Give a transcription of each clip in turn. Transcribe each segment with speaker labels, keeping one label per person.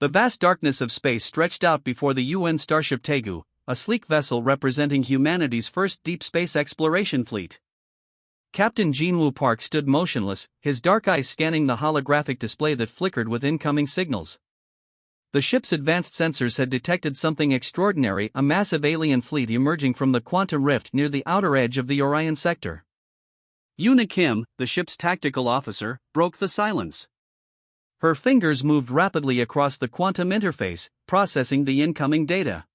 Speaker 1: The vast darkness of space stretched out before the UN starship Tegu, a sleek vessel representing humanity's first deep space exploration fleet. Captain Jinwoo Park stood motionless, his dark eyes scanning the holographic display that flickered with incoming signals. The ship's advanced sensors had detected something extraordinary, a massive alien fleet emerging from the quantum rift near the outer edge of the Orion sector. Yuna Kim, the ship's tactical officer, broke the silence. Her fingers moved rapidly across the quantum interface, processing the incoming data.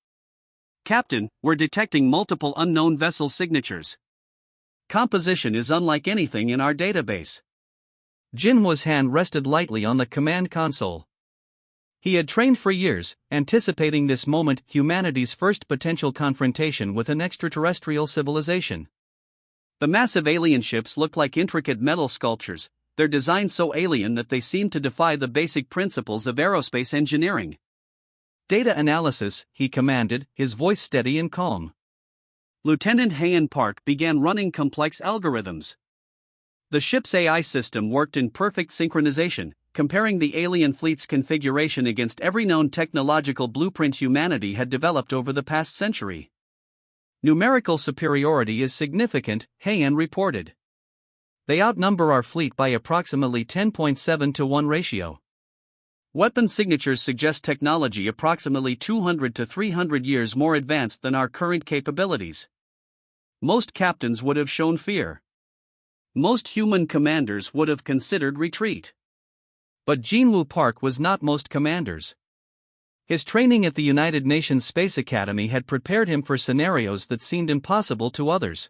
Speaker 1: "Captain, we're detecting multiple unknown vessel signatures. Composition is unlike anything in our database." Jinwoo's hand rested lightly on the command console. He had trained for years, anticipating this moment, humanity's first potential confrontation with an extraterrestrial civilization. The massive alien ships looked like intricate metal sculptures, their design so alien that they seemed to defy the basic principles of aerospace engineering. "Data analysis," he commanded, his voice steady and calm. Lieutenant Hayan Park began running complex algorithms. The ship's AI system worked in perfect synchronization, comparing the alien fleet's configuration against every known technological blueprint humanity had developed over the past century. "Numerical superiority is significant," Hayan reported. "They outnumber our fleet by approximately 10.7 to 1 ratio. Weapon signatures suggest technology approximately 200 to 300 years more advanced than our current capabilities." Most captains would have shown fear. Most human commanders would have considered retreat. But Jinwoo Park was not most commanders. His training at the United Nations Space Academy had prepared him for scenarios that seemed impossible to others.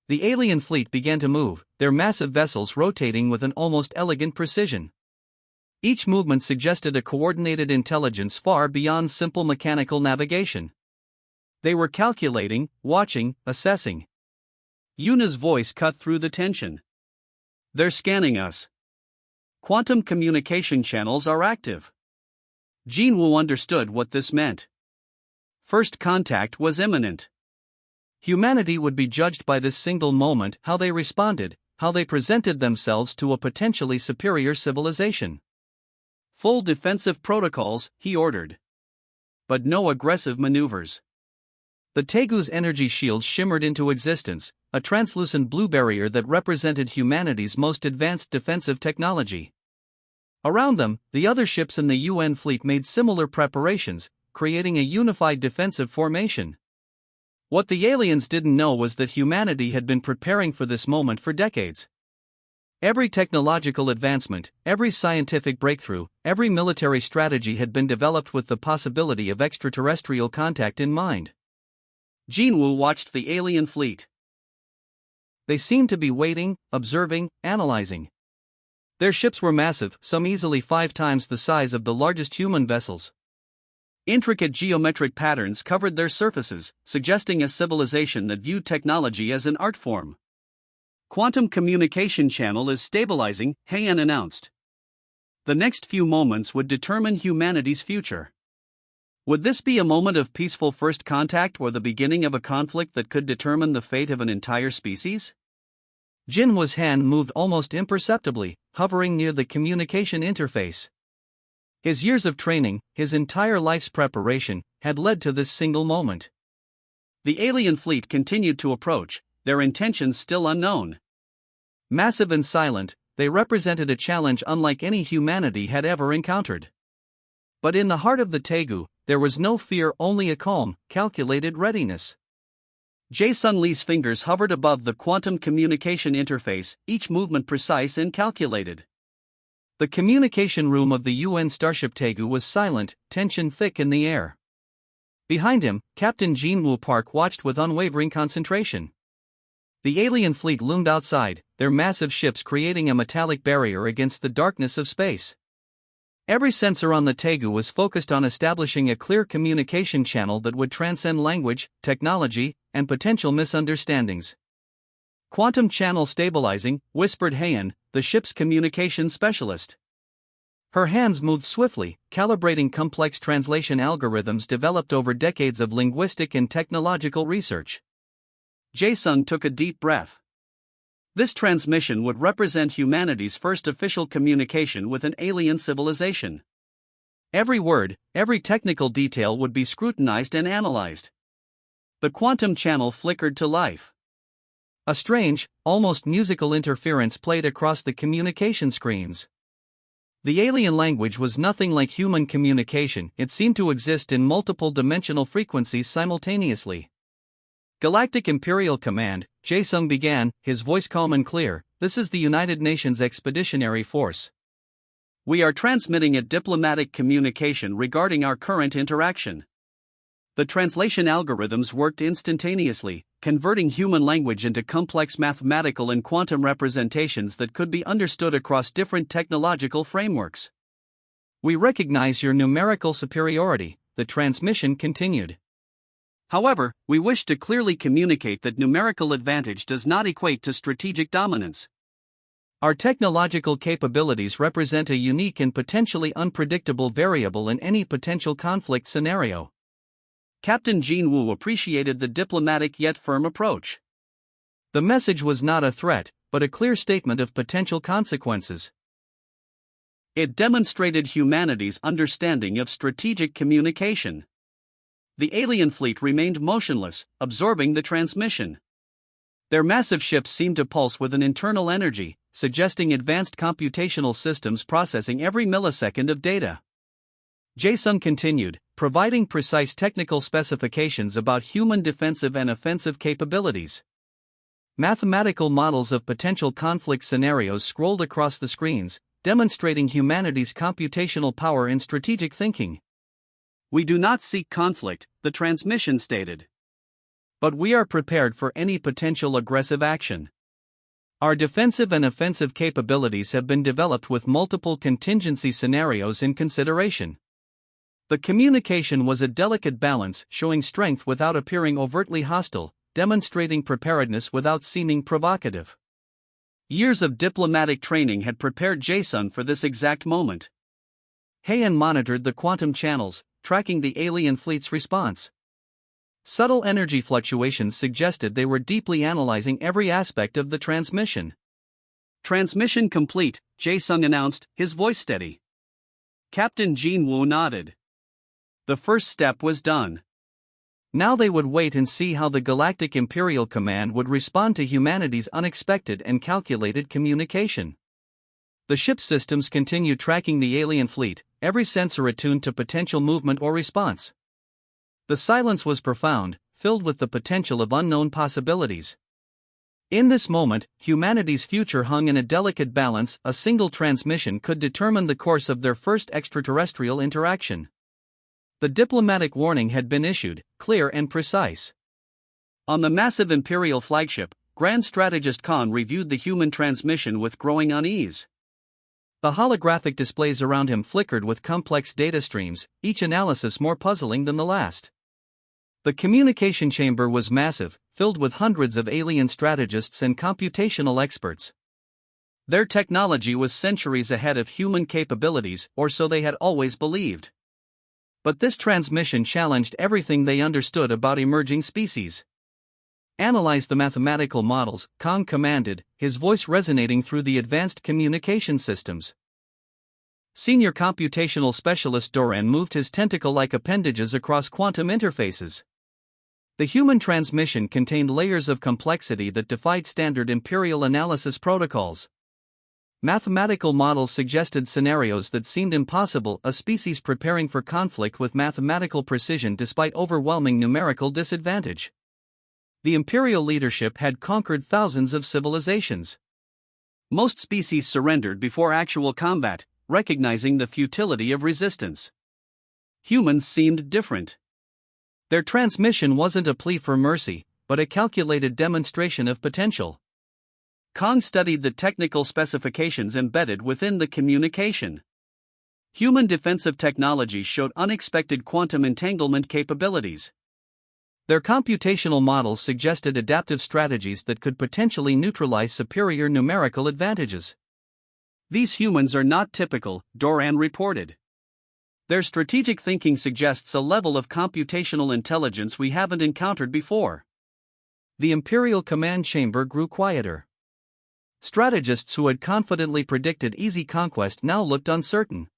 Speaker 1: The alien fleet began to move, their massive vessels rotating with an almost elegant precision. Each movement suggested a coordinated intelligence far beyond simple mechanical navigation. They were calculating, watching, assessing. Yuna's voice cut through the tension. "They're scanning us. Quantum communication channels are active." Jinwoo understood what this meant. First contact was imminent. Humanity would be judged by this single moment, how they responded, how they presented themselves to a potentially superior civilization. "Full defensive protocols," he ordered. But no aggressive maneuvers. The Tegu's energy shield shimmered into existence, a translucent blue barrier that represented humanity's most advanced defensive technology. Around them, the other ships in the UN fleet made similar preparations, creating a unified defensive formation. What the aliens didn't know was that humanity had been preparing for this moment for decades. Every technological advancement, every scientific breakthrough, every military strategy had been developed with the possibility of extraterrestrial contact in mind. Jinwoo watched the alien fleet. They seemed to be waiting, observing, analyzing. Their ships were massive, some easily 5 times the size of the largest human vessels. Intricate geometric patterns covered their surfaces, suggesting a civilization that viewed technology as an art form. "Quantum communication channel is stabilizing," Hayan announced. The next few moments would determine humanity's future. Would this be a moment of peaceful first contact or the beginning of a conflict that could determine the fate of an entire species? Jinwoo's hand moved almost imperceptibly, hovering near the communication interface. His years of training, his entire life's preparation, had led to this single moment. The alien fleet continued to approach, their intentions still unknown. Massive and silent, they represented a challenge unlike any humanity had ever encountered. But in the heart of the Tegu, there was no fear, only a calm, calculated readiness. Jae-Sun Lee's fingers hovered above the quantum communication interface, each movement precise and calculated. The communication room of the UN starship Tegu was silent, tension thick in the air. Behind him, Captain Jinwoo Park watched with unwavering concentration. The alien fleet loomed outside, their massive ships creating a metallic barrier against the darkness of space. Every sensor on the Tegu was focused on establishing a clear communication channel that would transcend language, technology, and potential misunderstandings. "Quantum channel stabilizing," whispered Hayan, the ship's communication specialist. Her hands moved swiftly, calibrating complex translation algorithms developed over decades of linguistic and technological research. Jae-Sun took a deep breath. This transmission would represent humanity's first official communication with an alien civilization. Every word, every technical detail would be scrutinized and analyzed. The quantum channel flickered to life. A strange, almost musical interference played across the communication screens. The alien language was nothing like human communication, it seemed to exist in multiple dimensional frequencies simultaneously. Galactic Imperial Command, Jae-sung began, his voice calm and clear, "This is the United Nations Expeditionary Force. We are transmitting a diplomatic communication regarding our current interaction." The translation algorithms worked instantaneously, converting human language into complex mathematical and quantum representations that could be understood across different technological frameworks. "We recognize your numerical superiority," the transmission continued. "However, we wish to clearly communicate that numerical advantage does not equate to strategic dominance. Our technological capabilities represent a unique and potentially unpredictable variable in any potential conflict scenario." Captain Jin-woo appreciated the diplomatic yet firm approach. The message was not a threat, but a clear statement of potential consequences. It demonstrated humanity's understanding of strategic communication. The alien fleet remained motionless, absorbing the transmission. Their massive ships seemed to pulse with an internal energy, suggesting advanced computational systems processing every millisecond of data. Jae-sung continued, providing precise technical specifications about human defensive and offensive capabilities. Mathematical models of potential conflict scenarios scrolled across the screens, demonstrating humanity's computational power in strategic thinking. "We do not seek conflict," the transmission stated. "But we are prepared for any potential aggressive action. Our defensive and offensive capabilities have been developed with multiple contingency scenarios in consideration." The communication was a delicate balance, showing strength without appearing overtly hostile, demonstrating preparedness without seeming provocative. Years of diplomatic training had prepared Jae-sung for this exact moment. Haeun monitored the quantum channels, tracking the alien fleet's response. Subtle energy fluctuations suggested they were deeply analyzing every aspect of the transmission. "Transmission complete," Jae-sung announced, his voice steady. Captain Jin-woo nodded. The first step was done. Now they would wait and see how the Galactic Imperial Command would respond to humanity's unexpected and calculated communication. The ship systems continued tracking the alien fleet, every sensor attuned to potential movement or response. The silence was profound, filled with the potential of unknown possibilities. In this moment, humanity's future hung in a delicate balance. A single transmission could determine the course of their first extraterrestrial interaction. The diplomatic warning had been issued, clear and precise. On the massive Imperial flagship, Grand Strategist Khan reviewed the human transmission with growing unease. The holographic displays around him flickered with complex data streams, each analysis more puzzling than the last. The communication chamber was massive, filled with hundreds of alien strategists and computational experts. Their technology was centuries ahead of human capabilities, or so they had always believed. But this transmission challenged everything they understood about emerging species. "Analyze the mathematical models," Khan commanded, his voice resonating through the advanced communication systems. Senior computational specialist Doran moved his tentacle-like appendages across quantum interfaces. The human transmission contained layers of complexity that defied standard Imperial analysis protocols. Mathematical models suggested scenarios that seemed impossible, a species preparing for conflict with mathematical precision despite overwhelming numerical disadvantage. The Imperial leadership had conquered thousands of civilizations. Most species surrendered before actual combat, recognizing the futility of resistance. Humans seemed different. Their transmission wasn't a plea for mercy, but a calculated demonstration of potential. Khan studied the technical specifications embedded within the communication. Human defensive technology showed unexpected quantum entanglement capabilities. Their computational models suggested adaptive strategies that could potentially neutralize superior numerical advantages. "These humans are not typical," Doran reported. "Their strategic thinking suggests a level of computational intelligence we haven't encountered before." The Imperial command chamber grew quieter. Strategists who had confidently predicted easy conquest now looked uncertain.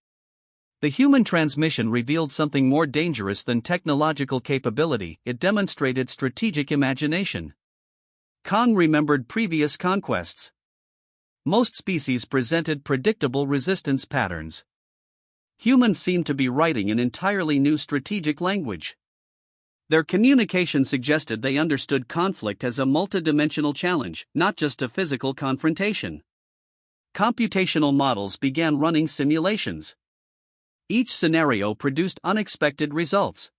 Speaker 1: The human transmission revealed something more dangerous than technological capability. It demonstrated strategic imagination. Kong remembered previous conquests. Most species presented predictable resistance patterns. Humans seemed to be writing an entirely new strategic language. Their communication suggested they understood conflict as a multidimensional challenge, not just a physical confrontation. Computational models began running simulations. Each scenario produced unexpected results.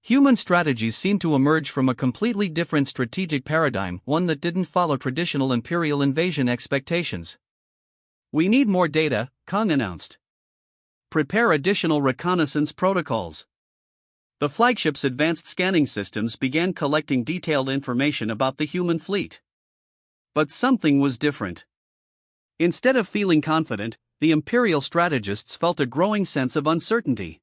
Speaker 1: Human strategies seemed to emerge from a completely different strategic paradigm, one that didn't follow traditional imperial invasion expectations. "We need more data," Kong announced. "Prepare additional reconnaissance protocols." The flagship's advanced scanning systems began collecting detailed information about the human fleet. But something was different. Instead of feeling confident, the Imperial strategists felt a growing sense of uncertainty.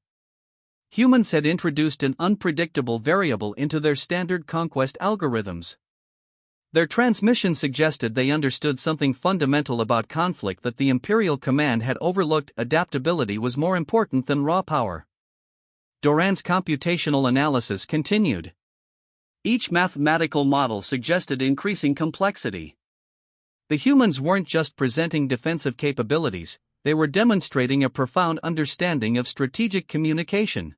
Speaker 1: Humans had introduced an unpredictable variable into their standard conquest algorithms. Their transmission suggested they understood something fundamental about conflict that the Imperial command had overlooked. Adaptability was more important than raw power. Doran's computational analysis continued. Each mathematical model suggested increasing complexity. The humans weren't just presenting defensive capabilities, they were demonstrating a profound understanding of strategic communication.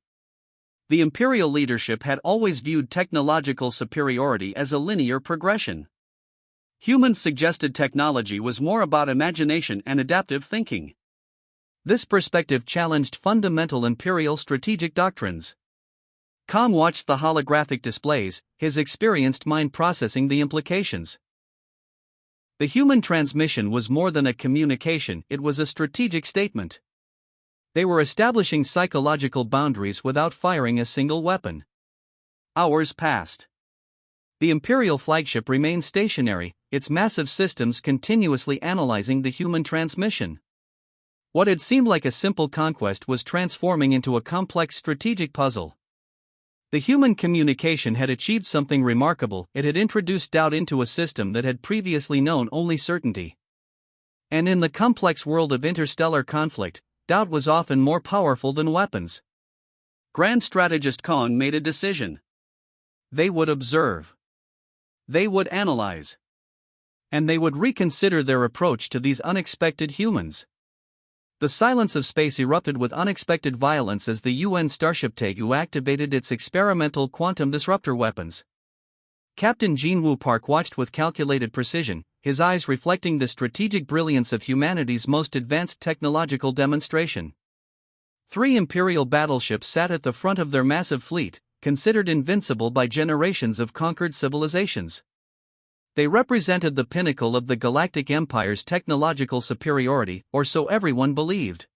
Speaker 1: The Imperial leadership had always viewed technological superiority as a linear progression. Humans suggested technology was more about imagination and adaptive thinking. This perspective challenged fundamental Imperial strategic doctrines. Kong watched the holographic displays, his experienced mind processing the implications. The human transmission was more than a communication, it was a strategic statement. They were establishing psychological boundaries without firing a single weapon. Hours passed. The Imperial flagship remained stationary, its massive systems continuously analyzing the human transmission. What had seemed like a simple conquest was transforming into a complex strategic puzzle. The human communication had achieved something remarkable. It had introduced doubt into a system that had previously known only certainty. And in the complex world of interstellar conflict, doubt was often more powerful than weapons. Grand Strategist Kong made a decision. They would observe. They would analyze. And they would reconsider their approach to these unexpected humans. The silence of space erupted with unexpected violence as the UN starship Taegu activated its experimental quantum disruptor weapons. Captain Jean-Woo Park watched with calculated precision, his eyes reflecting the strategic brilliance of humanity's most advanced technological demonstration. 3 Imperial battleships sat at the front of their massive fleet, considered invincible by generations of conquered civilizations. They represented the pinnacle of the Galactic Empire's technological superiority, or so everyone believed.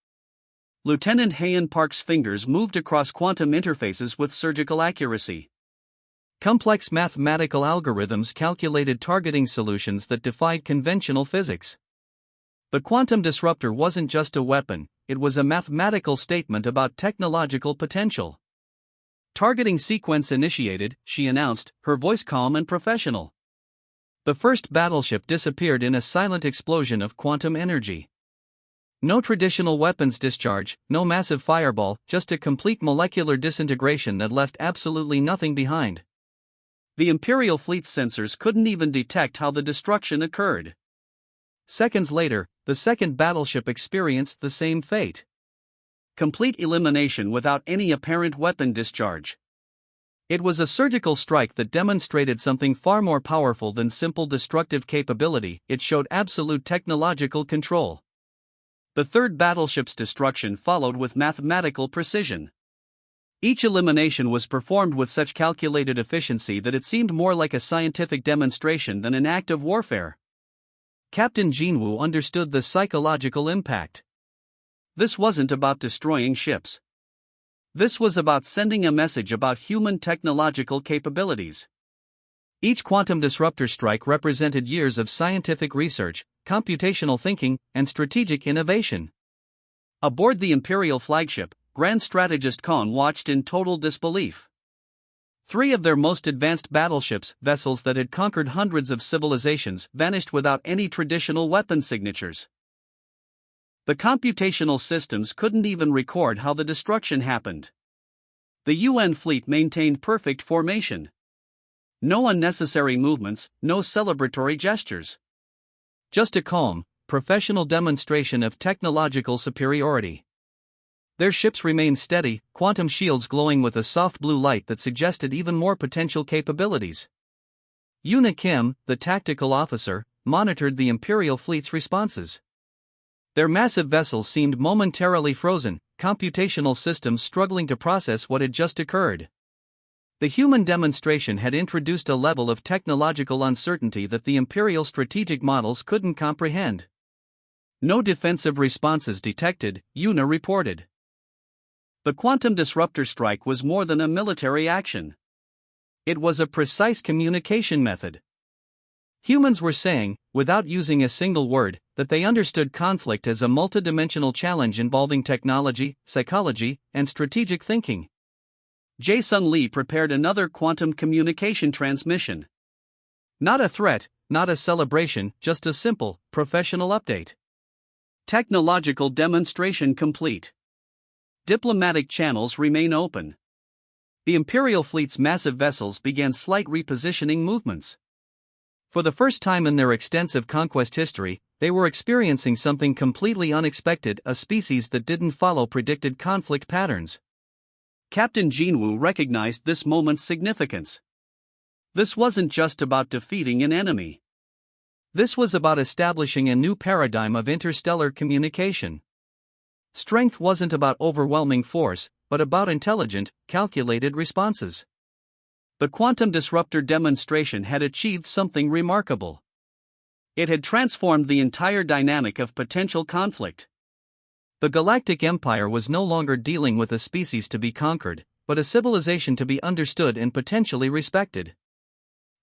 Speaker 1: Lieutenant Hayan Park's fingers moved across quantum interfaces with surgical accuracy. Complex mathematical algorithms calculated targeting solutions that defied conventional physics. The quantum disruptor wasn't just a weapon, it was a mathematical statement about technological potential. "Targeting sequence initiated," she announced, her voice calm and professional. The first battleship disappeared in a silent explosion of quantum energy. No traditional weapons discharge, no massive fireball, just a complete molecular disintegration that left absolutely nothing behind. The Imperial fleet's sensors couldn't even detect how the destruction occurred. Seconds later, the second battleship experienced the same fate. Complete elimination without any apparent weapon discharge. It was a surgical strike that demonstrated something far more powerful than simple destructive capability. It showed absolute technological control. The third battleship's destruction followed with mathematical precision. Each elimination was performed with such calculated efficiency that it seemed more like a scientific demonstration than an act of warfare. Captain Jinwoo understood the psychological impact. This wasn't about destroying ships. This was about sending a message about human technological capabilities. Each quantum disruptor strike represented years of scientific research, computational thinking, and strategic innovation. Aboard the Imperial flagship, Grand Strategist Kong watched in total disbelief. 3 of their most advanced battleships, vessels that had conquered hundreds of civilizations, vanished without any traditional weapon signatures. The computational systems couldn't even record how the destruction happened. The UN fleet maintained perfect formation. No unnecessary movements, no celebratory gestures. Just a calm, professional demonstration of technological superiority. Their ships remained steady, quantum shields glowing with a soft blue light that suggested even more potential capabilities. Yuna Kim, the tactical officer, monitored the Imperial fleet's responses. Their massive vessels seemed momentarily frozen, computational systems struggling to process what had just occurred. The human demonstration had introduced a level of technological uncertainty that the Imperial strategic models couldn't comprehend. No defensive responses detected, Yuna reported. The quantum disruptor strike was more than a military action. It was a precise communication method. Humans were saying, without using a single word, that they understood conflict as a multidimensional challenge involving technology, psychology, and strategic thinking. Jae-sung Lee prepared another quantum communication transmission. Not a threat, not a celebration, just a simple, professional update. Technological demonstration complete. Diplomatic channels remain open. The Imperial fleet's massive vessels began slight repositioning movements. For the first time in their extensive conquest history, they were experiencing something completely unexpected, a species that didn't follow predicted conflict patterns. Captain Jinwoo recognized this moment's significance. This wasn't just about defeating an enemy. This was about establishing a new paradigm of interstellar communication. Strength wasn't about overwhelming force, but about intelligent, calculated responses. The quantum disruptor demonstration had achieved something remarkable. It had transformed the entire dynamic of potential conflict. The Galactic Empire was no longer dealing with a species to be conquered, but a civilization to be understood and potentially respected.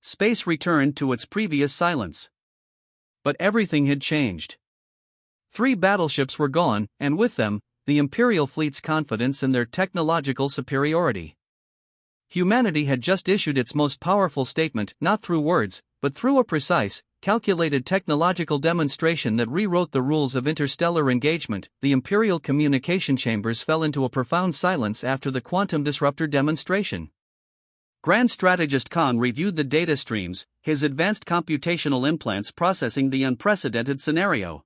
Speaker 1: Space returned to its previous silence. But everything had changed. 3 battleships were gone, and with them, the Imperial fleet's confidence in their technological superiority. Humanity had just issued its most powerful statement, not through words, but through a precise, calculated technological demonstration that rewrote the rules of interstellar engagement. The Imperial communication chambers fell into a profound silence after the quantum disruptor demonstration. Grand Strategist Khan reviewed the data streams, his advanced computational implants processing the unprecedented scenario.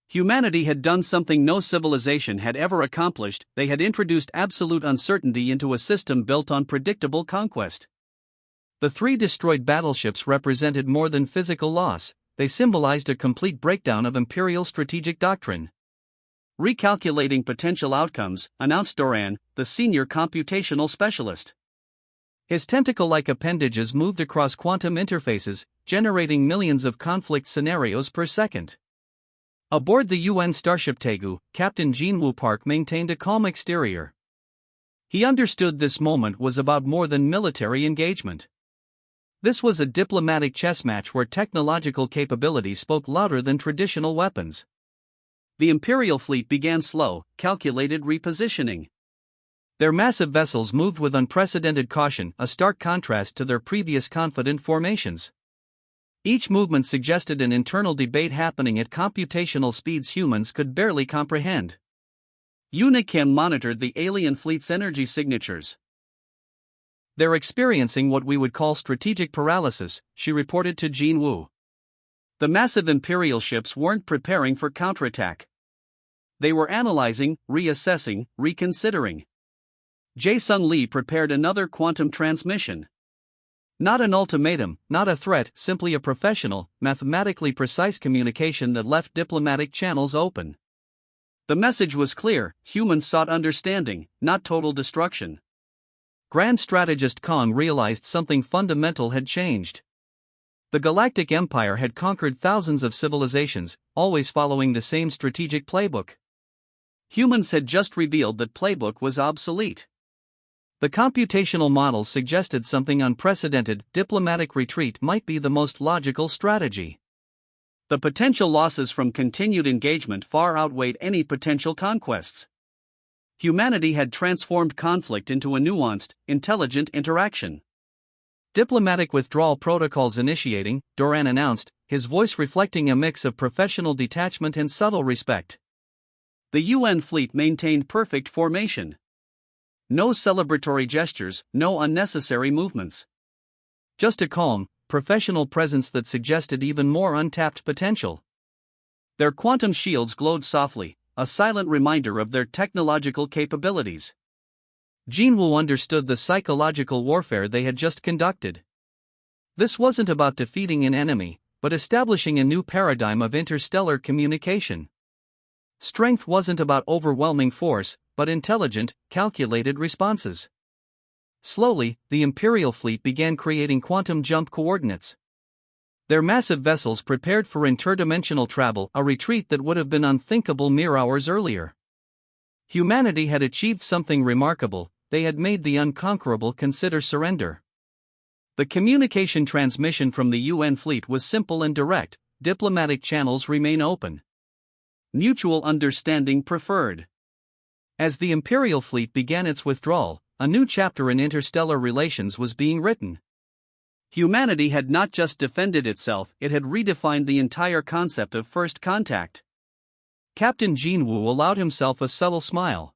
Speaker 1: Humanity had done something no civilization had ever accomplished. They had introduced absolute uncertainty into a system built on predictable conquest. The 3 destroyed battleships represented more than physical loss, they symbolized a complete breakdown of Imperial strategic doctrine. Recalculating potential outcomes, announced Doran, the senior computational specialist. His tentacle-like appendages moved across quantum interfaces, generating millions of conflict scenarios per second. Aboard the UN starship Taegu, Captain Jinwoo Park maintained a calm exterior. He understood this moment was about more than military engagement. This was a diplomatic chess match where technological capability spoke louder than traditional weapons. The Imperial fleet began slow, calculated repositioning. Their massive vessels moved with unprecedented caution, a stark contrast to their previous confident formations. Each movement suggested an internal debate happening at computational speeds humans could barely comprehend. Yuna Kim monitored the alien fleet's energy signatures. "They're experiencing what we would call strategic paralysis," she reported to Jinwoo. The massive Imperial ships weren't preparing for counterattack. They were analyzing, reassessing, reconsidering. Jae-sung Lee prepared another quantum transmission. Not an ultimatum, not a threat, simply a professional, mathematically precise communication that left diplomatic channels open. The message was clear: humans sought understanding, not total destruction. Grand Strategist Kong realized something fundamental had changed. The Galactic Empire had conquered thousands of civilizations, always following the same strategic playbook. Humans had just revealed that playbook was obsolete. The computational models suggested something unprecedented: diplomatic retreat might be the most logical strategy. The potential losses from continued engagement far outweighed any potential conquests. Humanity had transformed conflict into a nuanced, intelligent interaction. Diplomatic withdrawal protocols initiating, Doran announced, his voice reflecting a mix of professional detachment and subtle respect. The UN fleet maintained perfect formation. No celebratory gestures, no unnecessary movements. Just a calm, professional presence that suggested even more untapped potential. Their quantum shields glowed softly, a silent reminder of their technological capabilities. Jinwoo understood the psychological warfare they had just conducted. This wasn't about defeating an enemy, but establishing a new paradigm of interstellar communication. Strength wasn't about overwhelming force, but intelligent, calculated responses. Slowly, the Imperial fleet began creating quantum jump coordinates. Their massive vessels prepared for interdimensional travel, a retreat that would have been unthinkable mere hours earlier. Humanity had achieved something remarkable. They had made the unconquerable consider surrender. The communication transmission from the UN fleet was simple and direct. Diplomatic channels remain open. Mutual understanding preferred. As the Imperial fleet began its withdrawal, a new chapter in interstellar relations was being written. Humanity had not just defended itself, it had redefined the entire concept of first contact. Captain Jinwoo allowed himself a subtle smile.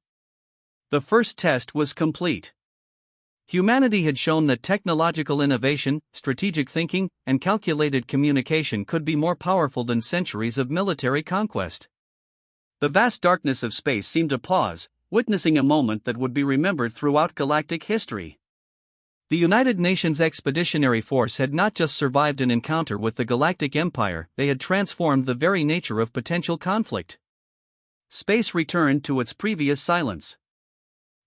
Speaker 1: The first test was complete. Humanity had shown that technological innovation, strategic thinking, and calculated communication could be more powerful than centuries of military conquest. The vast darkness of space seemed to pause, witnessing a moment that would be remembered throughout galactic history. The United Nations Expeditionary Force had not just survived an encounter with the Galactic Empire, they had transformed the very nature of potential conflict. Space returned to its previous silence.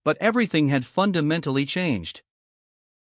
Speaker 1: But everything had fundamentally changed.